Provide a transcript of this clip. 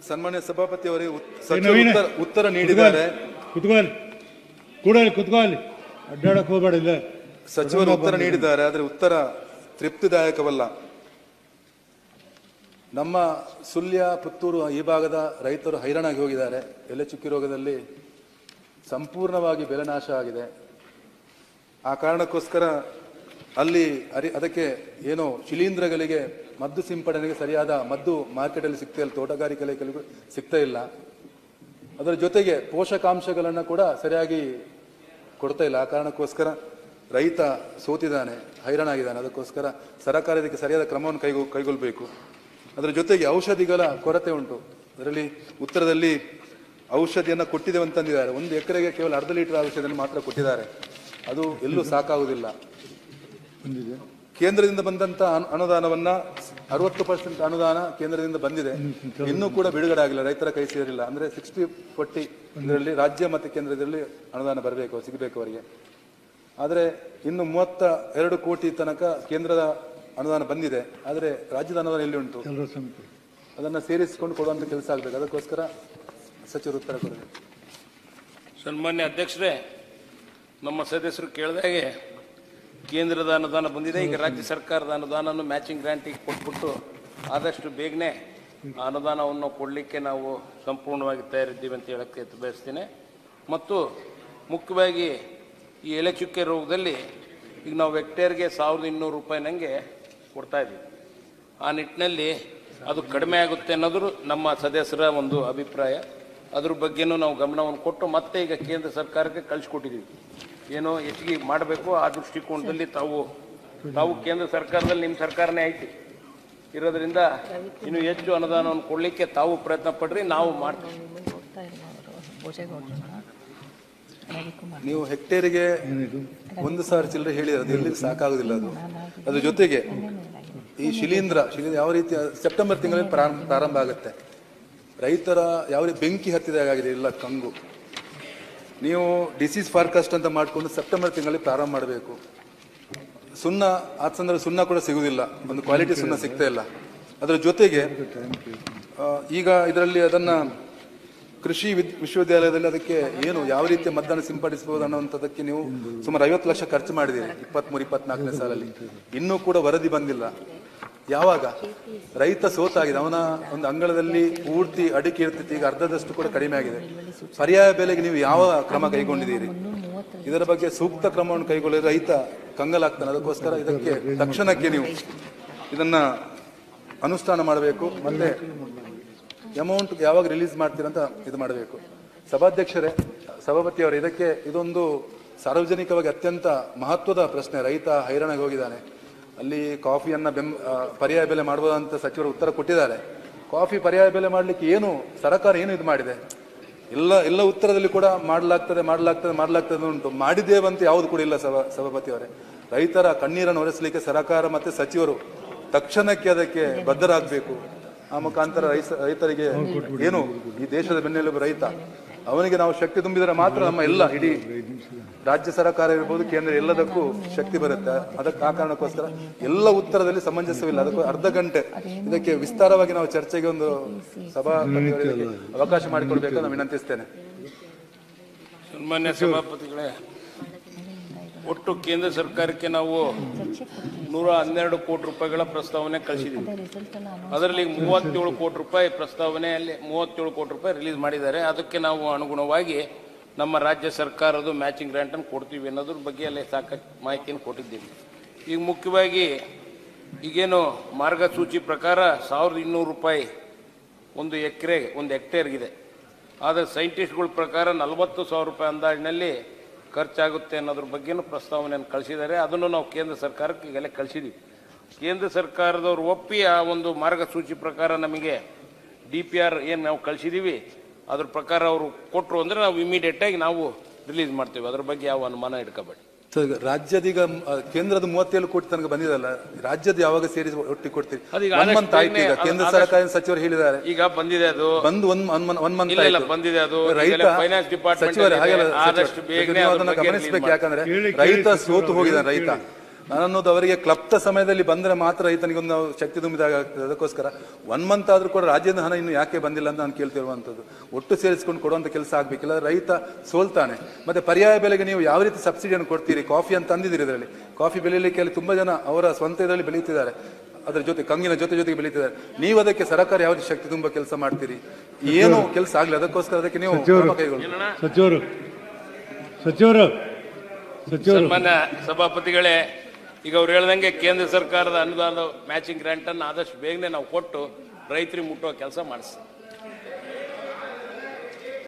ಸನ್ಮಾನ್ಯ ಸಭಾಪತಿ ಅವರೇ ಉತ್ತರ ನೀಡಿದ್ದಾರೆ. ಕುತ್ಕೊಳ್ಳಿ ಅಡ್ಡಾಡಕ್ ಹೋಗಬೇಡ. ಇಲ್ಲ ಸಚಿವರು ಉತ್ತರ ನೀಡಿದ್ದಾರೆ, ಆದರೆ ಉತ್ತರ ತೃಪ್ತಿದಾಯಕವಲ್ಲ. ನಮ್ಮ ಸುಳ್ಯ, ಪುತ್ತೂರು ಈ ಭಾಗದ ರೈತರು ಹೈರಾಣಾಗಿ ಹೋಗಿದ್ದಾರೆ. ಎಲೆ ಚುಕ್ಕಿ ರೋಗದಲ್ಲಿ ಸಂಪೂರ್ಣವಾಗಿ ಬೆಳೆ ನಾಶ ಆಗಿದೆ. ಆ ಕಾರಣಕ್ಕೋಸ್ಕರ ಅಲ್ಲಿ ಅದಕ್ಕೆ ಏನೋ ಶಿಲೀಂಧ್ರಗಳಿಗೆ ಮದ್ದು ಸಿಂಪಡಣೆಗೆ ಸರಿಯಾದ ಮದ್ದು ಮಾರ್ಕೆಟಲ್ಲಿ ಸಿಗ್ತಾ ಇಲ್ಲ, ತೋಟಗಾರಿಕೆಗಳಿಗೂ ಸಿಗ್ತಾ ಇಲ್ಲ. ಅದರ ಜೊತೆಗೆ ಪೋಷಕಾಂಶಗಳನ್ನು ಕೂಡ ಸರಿಯಾಗಿ ಕೊಡ್ತಾ ಇಲ್ಲ. ಆ ಕಾರಣಕ್ಕೋಸ್ಕರ ರೈತ ಸೋತಿದ್ದಾನೆ, ಹೈರಾಣಾಗಿದ್ದಾನೆ. ಅದಕ್ಕೋಸ್ಕರ ಸರ್ಕಾರ ಇದಕ್ಕೆ ಸರಿಯಾದ ಕ್ರಮವನ್ನು ಕೈಗೊಳ್ಳಬೇಕು. ಅದರ ಜೊತೆಗೆ ಔಷಧಿಗಳ ಕೊರತೆ ಉಂಟು. ಅದರಲ್ಲಿ ಉತ್ತರದಲ್ಲಿ ಔಷಧಿಯನ್ನು ಕೊಟ್ಟಿದ್ದೇವೆ ಅಂತಂದಿದ್ದಾರೆ. 1 ಎಕರೆಗೆ ಕೇವಲ 1/2 ಲೀಟರ್ ಔಷಧಿಯನ್ನು ಮಾತ್ರ ಕೊಟ್ಟಿದ್ದಾರೆ. ಅದು ಎಲ್ಲೂ ಸಾಕಾಗುವುದಿಲ್ಲ. ಕೇಂದ್ರದಿಂದ ಬಂದಂತ ಅನುದಾನವನ್ನ 60% ಅನುದಾನ ಕೇಂದ್ರದಿಂದ ಬಂದಿದೆ, ಇನ್ನೂ ಕೂಡ ಬಿಡುಗಡೆ ಆಗಿಲ್ಲ, ರೈತರ ಕೈ ಸೇರಿಲ್ಲ. ಅಂದ್ರೆ 60-40 ಇದರಲ್ಲಿ ರಾಜ್ಯ ಮತ್ತು ಕೇಂದ್ರದಲ್ಲಿ ಅನುದಾನ ಬರಬೇಕು, ಸಿಗಬೇಕು ಅವರಿಗೆ. ಆದರೆ ಇನ್ನು 32 ಕೋಟಿ ತನಕ ಕೇಂದ್ರದ ಅನುದಾನ ಬಂದಿದೆ, ಆದರೆ ರಾಜ್ಯದ ಅನುದಾನ ಎಲ್ಲಿ ಉಂಟು? ಅದನ್ನ ಸೇರಿಸಿಕೊಂಡು ಕೊಡುವಂತ ಕೆಲಸ ಆಗಬೇಕು. ಅದಕ್ಕೋಸ್ಕರ ಸಚಿವರು ಉತ್ತರ ಕೊಡಬೇಕು. ಸನ್ಮಾನ್ಯ ಅಧ್ಯಕ್ಷರೇ, ನಮ್ಮ ಸದಸ್ಯರು ಕೇಳಿದಾಗೆ ಕೇಂದ್ರದ ಅನುದಾನ ಬಂದಿದೆ, ಈಗ ರಾಜ್ಯ ಸರ್ಕಾರದ ಅನುದಾನವನ್ನು ಮ್ಯಾಚಿಂಗ್ ಗ್ರಾಂಟಿಗೆ ಕೊಟ್ಬಿಟ್ಟು ಆದಷ್ಟು ಬೇಗನೆ ಅನುದಾನವನ್ನು ಕೊಡಲಿಕ್ಕೆ ನಾವು ಸಂಪೂರ್ಣವಾಗಿ ತಯಾರಿದ್ದೀವಿ ಅಂತ ಹೇಳಕ್ಕೆ ಬಯಸ್ತೀನಿ. ಮತ್ತು ಮುಖ್ಯವಾಗಿ ಈ ಎಲೆ ಚುಕ್ಕೆ ರೋಗದಲ್ಲಿ ಈಗ ನಾವು ಹೆಕ್ಟೇರ್ಗೆ 1200 ರೂಪಾಯಿ ನನಗೆ ಕೊಡ್ತಾ ಇದ್ದೀವಿ. ಆ ನಿಟ್ಟಿನಲ್ಲಿ ಅದು ಕಡಿಮೆ ಆಗುತ್ತೆ ಅನ್ನೋದು ನಮ್ಮ ಸದಸ್ಯರ ಒಂದು ಅಭಿಪ್ರಾಯ. ಅದ್ರ ಬಗ್ಗೆನೂ ನಾವು ಗಮನವನ್ನು ಕೊಟ್ಟು ಮತ್ತೆ ಈಗ ಕೇಂದ್ರ ಸರ್ಕಾರಕ್ಕೆ ಕಳಿಸ್ಕೊಟ್ಟಿದ್ದೀವಿ. ಏನೋ ಹೆಚ್ಚಿಗೆ ಮಾಡಬೇಕು ಆ ದೃಷ್ಟಿಕೋನದಲ್ಲಿ ತಾವು ಕೇಂದ್ರ ಸರ್ಕಾರದಲ್ಲಿ ನಿಮ್ಮ ಸರ್ಕಾರನೇ ಐತಿ ಇರೋದ್ರಿಂದ ಇನ್ನು ಹೆಚ್ಚು ಅನುದಾನವನ್ನು ಕೊಡಲಿಕ್ಕೆ ತಾವು ಪ್ರಯತ್ನ ಪಡ್ರಿ, ನಾವು ಮಾಡ್ತೀವಿ. ನೀವು ಹೆಕ್ಟೇರಿಗೆ 1,000 ಚಿಲ್ಲರೆ ಹೇಳಿರೋದು ಎಲ್ಲಿ ಸಾಕಾಗುದಿಲ್ಲ. ಅದ್ರ ಜೊತೆಗೆ ಈ ಶಿಲೀಂಧ್ರ ಯಾವ ರೀತಿ ಸೆಪ್ಟೆಂಬರ್ ತಿಂಗಳಲ್ಲಿ ಪ್ರಾರಂಭ ಆಗುತ್ತೆ. ರೈತರ ಯಾವ ರೀತಿ ಬೆಂಕಿ ಹತ್ತಿದಾಗಿದೆ ಇಲ್ಲ ಕಂಗು. ನೀವು ಡಿಸೀಸ್ ಫಾರ್ಕಾಸ್ಟ್ ಅಂತ ಮಾಡಿಕೊಂಡು ಸೆಪ್ಟೆಂಬರ್ ತಿಂಗಳಲ್ಲಿ ಪ್ರಾರಂಭ ಮಾಡಬೇಕು. ಸುಣ್ಣ ಆ ಸಂದರ್ಭ ಸುಣ್ಣ ಕೂಡ ಸಿಗುವುದಿಲ್ಲ, ಒಂದು ಕ್ವಾಲಿಟಿ ಸುಣ್ಣ ಸಿಗ್ತಾ ಇಲ್ಲ. ಅದರ ಜೊತೆಗೆ ಈಗ ಇದರಲ್ಲಿ ಅದನ್ನ ಕೃಷಿ ವಿಶ್ವವಿದ್ಯಾಲಯದಲ್ಲಿ ಅದಕ್ಕೆ ಏನು ಯಾವ ರೀತಿ ಮದ್ದನ್ನು ಸಿಂಪಡಿಸಬಹುದು ಅನ್ನುವಂಥದ್ದಕ್ಕೆ ನೀವು ಸುಮಾರು 50 ಲಕ್ಷ ಖರ್ಚು ಮಾಡಿದ್ದೀರಿ 23-24ನೇ ಸಾಲಲ್ಲಿ. ಇನ್ನೂ ಕೂಡ ವರದಿ ಬಂದಿಲ್ಲ. ಯಾವಾಗ ರೈತ ಸೋತಾಗಿದೆ, ಅವನ ಒಂದು ಅಂಗಳದಲ್ಲಿ ಪೂರ್ತಿ ಅಡಿಕೆ ಇರ್ತಿತ್ತು, ಈಗ ಅರ್ಧದಷ್ಟು ಕೂಡ ಕಡಿಮೆ ಆಗಿದೆ. ಪರ್ಯಾಯ ಬೆಲೆಗೆ ನೀವು ಯಾವ ಕ್ರಮ ಕೈಗೊಂಡಿದ್ದೀರಿ? ಇದರ ಬಗ್ಗೆ ಸೂಕ್ತ ಕ್ರಮವನ್ನು ಕೈಗೊಳ್ಳಿದ್ರೆ ರೈತ ಕಂಗಲಾಗ್ತಾನೆ. ಅದಕ್ಕೋಸ್ಕರ ಇದಕ್ಕೆ ತಕ್ಷಣಕ್ಕೆ ನೀವು ಇದನ್ನ ಅನುಷ್ಠಾನ ಮಾಡಬೇಕು. ಮತ್ತೆ ಅಮೌಂಟ್ ಯಾವಾಗ ರಿಲೀಸ್ ಮಾಡ್ತೀರಂತ ಇದು ಮಾಡಬೇಕು. ಸಭಾಪತಿಯವರೇ, ಇದೊಂದು ಸಾರ್ವಜನಿಕವಾಗಿ ಅತ್ಯಂತ ಮಹತ್ವದ ಪ್ರಶ್ನೆ. ರೈತ ಹೈರಾಣಾಗಿ ಹೋಗಿದ್ದಾನೆ. ಅಲ್ಲಿ ಕಾಫಿಯನ್ನ ಪರ್ಯಾಯ ಬೆಲೆ ಮಾಡಬಹುದಂತ ಸಚಿವರು ಉತ್ತರ ಕೊಟ್ಟಿದ್ದಾರೆ. ಕಾಫಿ ಪರ್ಯಾಯ ಬೆಲೆ ಮಾಡಲಿಕ್ಕೆ ಏನು ಸರ್ಕಾರ ಏನು ಇದು ಮಾಡಿದೆ? ಎಲ್ಲ ಉತ್ತರದಲ್ಲಿ ಕೂಡ ಮಾಡಲಾಗ್ತದೆ ಉಂಟು. ಮಾಡಿದ್ದೇವಂತ ಯಾವುದು ಕೂಡ ಇಲ್ಲ. ಸಭಾಪತಿಯವರೇ, ರೈತರ ಕಣ್ಣೀರನ್ನು ಒರೆಸಲಿಕ್ಕೆ ಸರ್ಕಾರ ಮತ್ತೆ ಸಚಿವರು ತಕ್ಷಣಕ್ಕೆ ಅದಕ್ಕೆ ಬದ್ಧರಾಗಬೇಕು. ಆ ಮುಖಾಂತರ ರೈತರಿಗೆ ಏನು ಈ ದೇಶದ ಬೆನ್ನೆಲುಬು ರೈತ, ಅವನಿಗೆ ನಾವು ಶಕ್ತಿ ತುಂಬಿದರೆ ಮಾತ್ರ ನಮ್ಮ ಎಲ್ಲ ಇಡೀ ರಾಜ್ಯ ಸರ್ಕಾರ ಇರ್ಬೋದು, ಕೇಂದ್ರ ಎಲ್ಲದಕ್ಕೂ ಶಕ್ತಿ ಬರುತ್ತೆ. ಆ ಕಾರಣಕ್ಕೋಸ್ಕರ ಎಲ್ಲ ಉತ್ತರದಲ್ಲಿ ಸಮಂಜಸವಿಲ್ಲ. ಅದಕ್ಕೂ ಅರ್ಧ ಗಂಟೆ ಇದಕ್ಕೆ ವಿಸ್ತಾರವಾಗಿ ನಾವು ಚರ್ಚೆಗೆ ಒಂದು ಸಭಾಪತಿಯವರಿಗೆ ಅವಕಾಶ ಮಾಡಿಕೊಡ್ಬೇಕು ನಾನು ವಿನಂತಿಸ್ತೇನೆ. ಸನ್ಮಾನ್ಯ ಸಭಾಪತಿಗಳೇ, ಒಟ್ಟು ಕೇಂದ್ರ ಸರ್ಕಾರಕ್ಕೆ ನಾವು 112 ಕೋಟಿ ರೂಪಾಯಿಗಳ ಪ್ರಸ್ತಾವನೆ ಕಳಿಸಿದ್ದೀವಿ. ಅದರಲ್ಲಿ 37 ಕೋಟಿ ರೂಪಾಯಿ ಪ್ರಸ್ತಾವನೆಯಲ್ಲಿ 37 ಕೋಟಿ ರೂಪಾಯಿ ರಿಲೀಸ್ ಮಾಡಿದ್ದಾರೆ. ಅದಕ್ಕೆ ನಾವು ಅನುಗುಣವಾಗಿ ನಮ್ಮ ರಾಜ್ಯ ಸರ್ಕಾರದ ಮ್ಯಾಚಿಂಗ್ ಗ್ರಾಂಟನ್ನು ಕೊಡ್ತೀವಿ ಅನ್ನೋದ್ರ ಬಗ್ಗೆ ಅಲ್ಲಿ ಸಾಕಷ್ಟು ಮಾಹಿತಿಯನ್ನು ಕೊಟ್ಟಿದ್ದೀವಿ. ಈಗ ಮುಖ್ಯವಾಗಿ ಈಗೇನು ಮಾರ್ಗಸೂಚಿ ಪ್ರಕಾರ 1200 ರೂಪಾಯಿ ಒಂದು ಹೆಕ್ಟೇರ್ಗಿದೆ. ಆದರೆ ಸೈಂಟಿಸ್ಟ್ಗಳ ಪ್ರಕಾರ 40,000 ರೂಪಾಯಿ ಅಂದಾಜಿನಲ್ಲಿ ಖರ್ಚಾಗುತ್ತೆ ಅನ್ನೋದ್ರ ಬಗ್ಗೆನೂ ಪ್ರಸ್ತಾವನೆಯನ್ನು ಕಳಿಸಿದ್ದಾರೆ. ಅದನ್ನು ನಾವು ಕೇಂದ್ರ ಸರ್ಕಾರಕ್ಕೆ ಈಗಲೇ ಕಳಿಸಿದ್ದೀವಿ. ಕೇಂದ್ರ ಸರ್ಕಾರದವರು ಒಪ್ಪಿ ಆ ಒಂದು ಮಾರ್ಗಸೂಚಿ ಪ್ರಕಾರ ನಮಗೆ DPR ಏನು ನಾವು ಕಳಿಸಿದ್ದೀವಿ ಅದ್ರ ಪ್ರಕಾರ ಅವರು ಕೊಟ್ಟರು ಅಂದರೆ ನಾವು ಇಮಿಡಿಯೇಟಾಗಿ ನಾವು ರಿಲೀಸ್ ಮಾಡ್ತೀವಿ. ಅದ್ರ ಬಗ್ಗೆ ಯಾವ ಅನುಮಾನ ಇಟ್ಕೋಬೇಡಿ. ರಾಜ್ಯದ ಈಗ ಕೇಂದ್ರದ 37 ಕೋಟಿ ತನಕ ಬಂದಿದಲ್ಲ, ರಾಜ್ಯದ ಯಾವಾಗ ಸೇರಿಸಿ ಒಟ್ಟಿಗೆ ಕೊಡ್ತೀರಿ? ಕೇಂದ್ರ ಸರ್ಕಾರ ಸಚಿವರು ಹೇಳಿದ್ದಾರೆ ಈಗ ಬಂದಿದೆ, ಅದು ಬಂದು ಒನ್ ಮಂತ್ ಬಂದಿದೆ. ಅದು ಫೈನಾನ್ಸ್ ಡಿಪಾರ್ಟ್ಮೆಂಟ್ ಸಚಿವರು ಹಾಗೆಲ್ಲ ಅದನ್ನ ಗಮನಿಸಬೇಕು. ಯಾಕಂದ್ರೆ ರೈತ ಸೋತು ಹೋಗಿದ್ದಾನೆ. ಅನ್ನೋದು ಅವರಿಗೆ ಕ್ಲಪ್ತ ಸಮಯದಲ್ಲಿ ಬಂದರೆ ಮಾತ್ರ ರೈತನಿಗೆ ಒಂದು ಶಕ್ತಿ ತುಂಬಿದಾಗ ಆಗ್ತದೆ. ಅದಕ್ಕೋಸ್ಕರ 1 ಮಂತ್ ಆದರೂ ಕೂಡ ರಾಜ್ಯದ ಹಣ ಇನ್ನು ಯಾಕೆ ಬಂದಿಲ್ಲ ಅಂತ ನಾನು ಕೇಳ್ತಿರುವಂಥದ್ದು. ಒಟ್ಟು ಸೇರಿಸ್ಕೊಂಡು ಕೊಡುವಂಥ ಕೆಲಸ ಆಗಬೇಕಿಲ್ಲ, ರೈತ ಸೋಲ್ತಾನೆ. ಮತ್ತೆ ಪರ್ಯಾಯ ಬೆಲೆಗೆ ನೀವು ಯಾವ ರೀತಿ ಸಬ್ಸಿಡಿಯನ್ನು ಕೊಡ್ತೀರಿ? ಕಾಫಿ ಅಂತ ತಂದಿದ್ದೀರಿ, ಇದರಲ್ಲಿ ಕಾಫಿ ಬೆಳೀಲಿಕ್ಕೆ ಅಲ್ಲಿ ತುಂಬ ಜನ ಅವರ ಸ್ವಂತ ಇದರಲ್ಲಿ ಬೆಳೀತಿದ್ದಾರೆ, ಅದರ ಜೊತೆ ಕಂಗಿನ ಜೊತೆಗೆ ಬೆಳೀತಿದ್ದಾರೆ. ನೀವು ಅದಕ್ಕೆ ಸರ್ಕಾರ ಯಾವ ರೀತಿ ಶಕ್ತಿ ತುಂಬ ಕೆಲಸ ಮಾಡ್ತೀರಿ? ಏನು ಕೆಲಸ ಆಗಲಿ, ಅದಕ್ಕೋಸ್ಕರ ಅದಕ್ಕೆ ನೀವು ಕ್ರಮ ಕೈಗೊಳ್ಳಿ. ಸನ್ಮಾನ್ಯ ಸಭಾಪತಿಗಳೇ, ಈಗ ಅವ್ರು ಹೇಳ್ದಂಗೆ ಕೇಂದ್ರ ಸರ್ಕಾರದ ಅನುದಾನ ಮ್ಯಾಚಿಂಗ್ ಗ್ರಾಂಟ್ ಅನ್ನು ಆದಷ್ಟು ಬೇಗನೆ ನಾವು ಕೊಟ್ಟು ರೈತರಿಗೆ ಮುಟ್ಟುವ ಕೆಲಸ ಮಾಡಿಸ್ತೀವಿ.